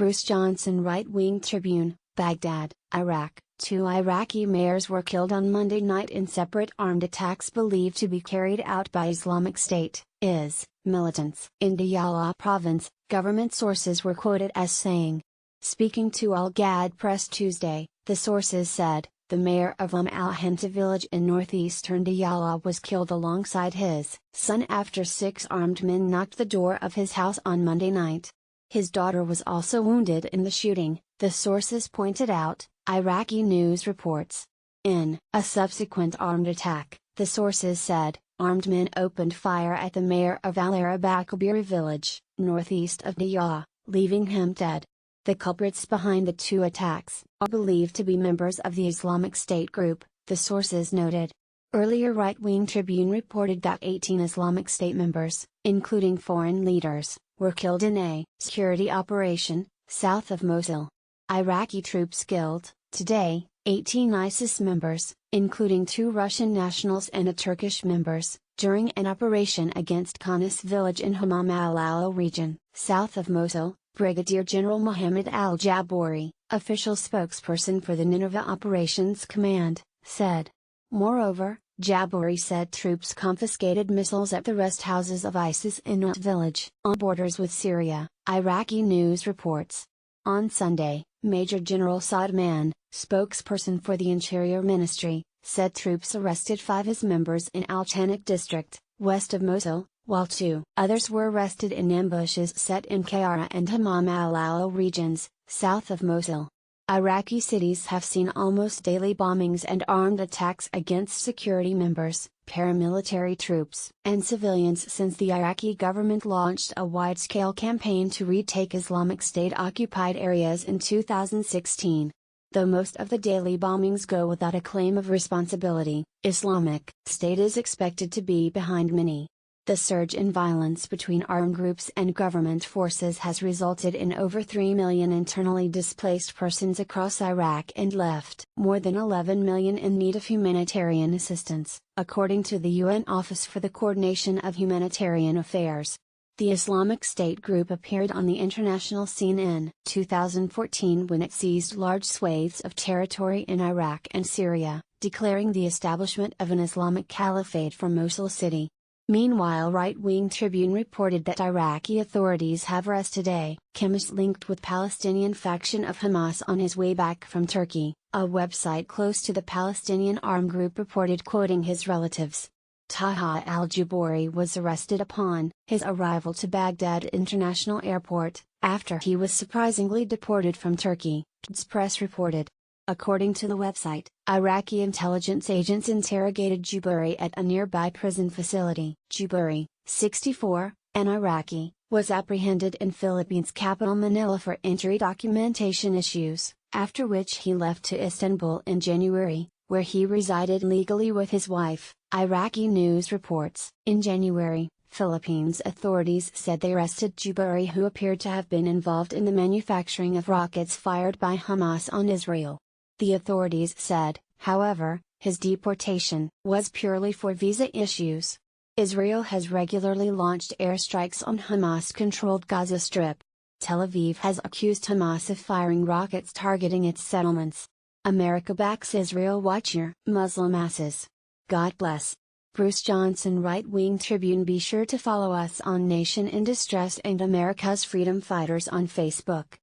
Bruce Johnson, Right-Wing Tribune, Baghdad, Iraq. 2 Iraqi mayors were killed on Monday night in separate armed attacks believed to be carried out by Islamic State, IS, militants. In Diyala province, government sources were quoted as saying. Speaking to Al Gad Press Tuesday, the sources said, the mayor of al-Hanta village in northeastern Diyala was killed alongside his son after 6 armed men knocked the door of his house on Monday night. His daughter was also wounded in the shooting, the sources pointed out, Iraqi news reports. In a subsequent armed attack, the sources said, armed men opened fire at the mayor of al-Arabakabiri village, northeast of Diyala, leaving him dead. The culprits behind the 2 attacks are believed to be members of the Islamic State group, the sources noted. Earlier Right-Wing Tribune reported that 18 Islamic State members, including foreign leaders, were killed in a security operation, south of Mosul. Iraqi troops killed, today, 18 ISIS members, including 2 Russian nationals and a Turkish members, during an operation against Khanis village in Hamam al-Ala region, south of Mosul, Brigadier General Mohammed al-Jabouri, official spokesperson for the Nineveh Operations Command, said. Moreover, Jabouri said troops confiscated missiles at the rest houses of ISIS in Nut village, on borders with Syria, Iraqi news reports. On Sunday, Major General Saad Mann, spokesperson for the Interior Ministry, said troops arrested 5 IS members in Al-Tanak district, west of Mosul, while 2 others were arrested in ambushes set in Kayara and Hamam al-Ala regions, south of Mosul. Iraqi cities have seen almost daily bombings and armed attacks against security members, paramilitary troops, and civilians since the Iraqi government launched a wide-scale campaign to retake Islamic State-occupied areas in 2016. Though most of the daily bombings go without a claim of responsibility, Islamic State is expected to be behind many. The surge in violence between armed groups and government forces has resulted in over 3 million internally displaced persons across Iraq and left more than 11 million in need of humanitarian assistance, according to the UN Office for the Coordination of Humanitarian Affairs. The Islamic State group appeared on the international scene in 2014 when it seized large swathes of territory in Iraq and Syria, declaring the establishment of an Islamic caliphate from Mosul city. Meanwhile, Right-Wing Tribune reported that Iraqi authorities have arrested a chemist linked with Palestinian faction of Hamas on his way back from Turkey, a website close to the Palestinian armed group reported, quoting his relatives. Taha al-Jabouri was arrested upon his arrival to Baghdad International Airport, after he was surprisingly deported from Turkey, Quds Press reported. According to the website, Iraqi intelligence agents interrogated Jabouri at a nearby prison facility. Jabouri, 64, an Iraqi, was apprehended in Philippines' capital Manila for entry documentation issues, after which he left to Istanbul in January, where he resided legally with his wife, Iraqi news reports. In January, Philippines authorities said they arrested Jabouri, who appeared to have been involved in the manufacturing of rockets fired by Hamas on Israel. The authorities said, however, his deportation was purely for visa issues. Israel has regularly launched airstrikes on Hamas-controlled Gaza Strip. Tel Aviv has accused Hamas of firing rockets targeting its settlements. America backs Israel. Watch your Muslim asses. God bless. Bruce Johnson, Right-Wing Tribune. Be sure to follow us on Nation in Distress and America's Freedom Fighters on Facebook.